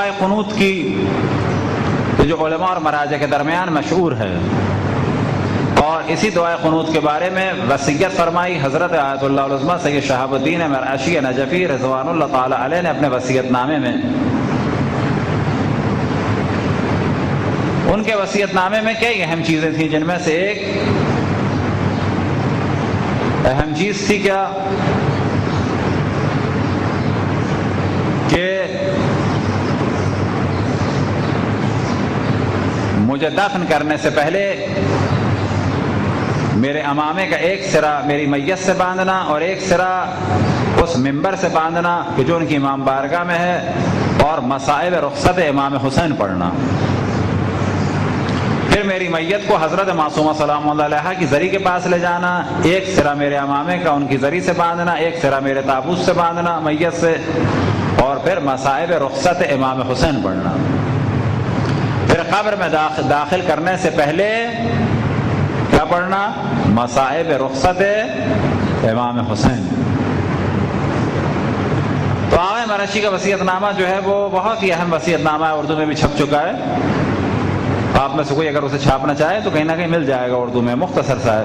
دعائے قنوت کی جو علماء اور مراجع کے درمیان مشہور ہے، اور اسی دعائے قنوت کے بارے میں وصیت فرمائی حضرت آیت اللہ العظمیٰ سید شہاب الدین مرعشی نجفی رضوان اللہ تعالی علیہ نے اپنے وصیت نامے میں۔ ان کے وصیت نامے میں کئی اہم چیزیں تھیں، جن میں سے ایک اہم چیز تھی کیا کہ مجھے دفن کرنے سے پہلے میرے امامے کا ایک سرا میری میت سے باندھنا اور ایک سرا اس منبر سے باندھنا کہ جو ان کی امام بارگاہ میں ہے، اور مصائب رخصت امام حسین پڑھنا۔ پھر میری میت کو حضرت معصومہ سلام اللہ علیہا کی زری کے پاس لے جانا، ایک سرا میرے امامے کا ان کی زری سے باندھنا، ایک سرا میرے تابوت سے باندھنا میت سے، اور پھر مصائب رخصت امام حسین پڑھنا۔ پھر قبر میں داخل کرنے سے پہلے کیا پڑھنا؟ مصائب رخصت امام حسین۔ تو آغا مرعشی کا وصیت نامہ جو ہے وہ بہت ہی اہم وصیت نامہ ہے، اردو میں بھی چھپ چکا ہے۔ آپ میں سے کوئی اگر اسے چھاپنا چاہے تو کہیں نہ کہیں مل جائے گا، اردو میں مختصر سا ہے،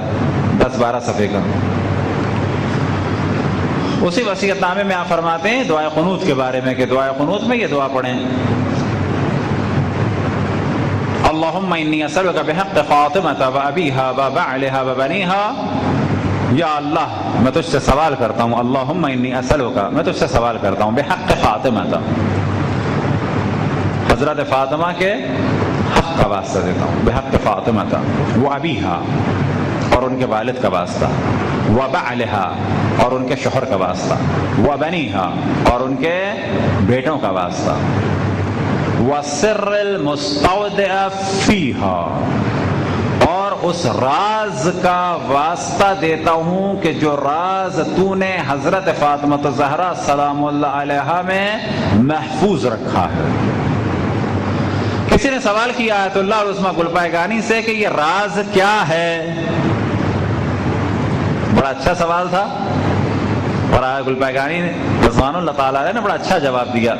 10-12 صفحے کا۔ اسی وصیت نامے میں آپ فرماتے ہیں دعائے قنوت کے بارے میں کہ دعائے قنوت میں یہ دعا پڑھیں، اللہم انی اسألک بحق فاطمہ و ابیہا و بعلہا و بنیہا، یا اللہ میں تجھ سے سوال کرتا ہوں، اللہم انی اسألک میں تجھ سے سوال کرتا ہوں بحق فاطمہ، حضرت فاطمہ کے حق کا واسطہ دیتا ہوں، بحق فاطمہ و ابیہا اور ان کے والد کا واسطہ، و بعلہا اور ان کے شوہر کا واسطہ، و بنیہا اور ان کے بیٹوں کا واسطہ، وَسِرِّ الْمُسْتَوْدِعَ فِيهَا اور اس راز کا واسطہ دیتا ہوں کہ جو راز تو نے حضرت فاطمہ الزہرا سلام اللہ علیہا میں محفوظ رکھا ہے۔ کسی نے سوال کیا آیت اللہ العظمیٰ گلپائگانی سے کہ یہ راز کیا ہے؟ بڑا اچھا سوال تھا، اور آیت گلپائگانی رضوان اللہ تعالیٰ نے بڑا اچھا جواب دیا۔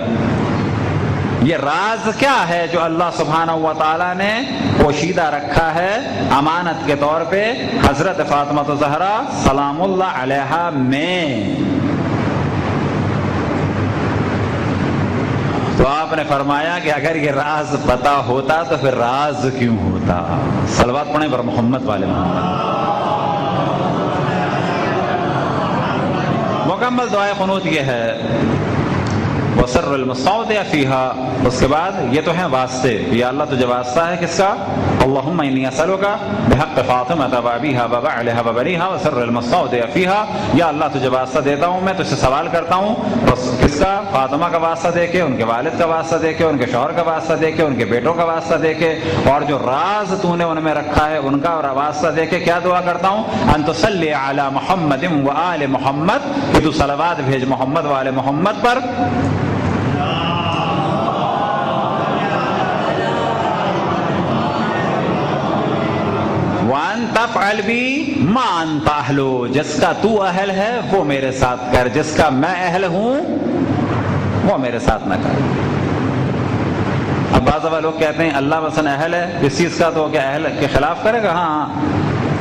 یہ راز کیا ہے جو اللہ سبحانہ و تعالیٰ نے پوشیدہ رکھا ہے امانت کے طور پہ حضرت فاطمہ الزہرا سلام اللہ علیہا میں؟ تو آپ نے فرمایا کہ اگر یہ راز پتا ہوتا تو پھر راز کیوں ہوتا؟ صلوات پڑھیں بر محمد والے محمد۔ مکمل دعائے قنوت یہ ہے، وَسِرُّ الْمُسْتَوْدِعَ فِيهَا، اس کے بعد یہ تو ہیں واسطے، یا اللہ تجھے واسطہ ہے کس کا؟ اللہم انی اسألک بحق فاطمہ و ابیہا و بعلہا و بنیہا وسر المستودع فیہا، یا اللہ تجھے واسطہ دیتا ہوں، میں تجھ سے سوال کرتا ہوں کس کا؟ فاطمہ کا واسطہ دے کے، ان کے والد کا واسطہ دے کے، ان کے شوہر کا واسطہ دے کے، ان کے بیٹوں کا واسطہ دے کے، اور جو راز تو نے ان میں رکھا ہے ان کا اور واسطہ دے کے کیا دعا کرتا ہوں؟ ان تصلی علی محمد و آل محمد، کہ تو صلوات بھیج محمد و آل محمد پر، وَأَن تَفْعَلْ بِي مَا أَنْتَ أَهْلُ، جس کا تو اہل ہے وہ میرے ساتھ کر، جس کا میں اہل ہوں وہ میرے ساتھ نہ کر۔ اب بعض لوگ کہتے ہیں اللہ مثلا اہل ہے اس چیز کا تو کیا اہل کے خلاف کرے گا؟ ہاں،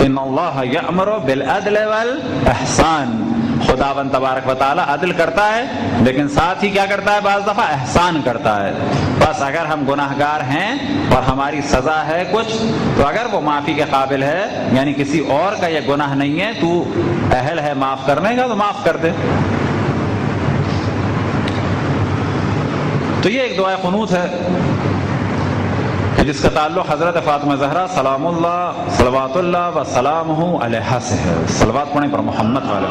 ان اللہ یأمر بالعدل والاحسان، خداوند تبارک و تعالی عدل کرتا ہے لیکن ساتھ ہی کیا کرتا ہے؟ بعض دفعہ احسان کرتا ہے۔ بس اگر ہم گناہ گار ہیں اور ہماری سزا ہے کچھ، تو اگر وہ معافی کے قابل ہے، یعنی کسی اور کا یہ گناہ نہیں ہے، تو اہل ہے معاف کرنے کا تو معاف کر دے۔ تو یہ ایک دعائے قنوت ہے جس کا تعلق حضرت فاطمہ زہرا سلام اللہ صلوات اللہ و سلامہ علیہا سے ہے۔ صلوات پڑھیں پر محمد والے۔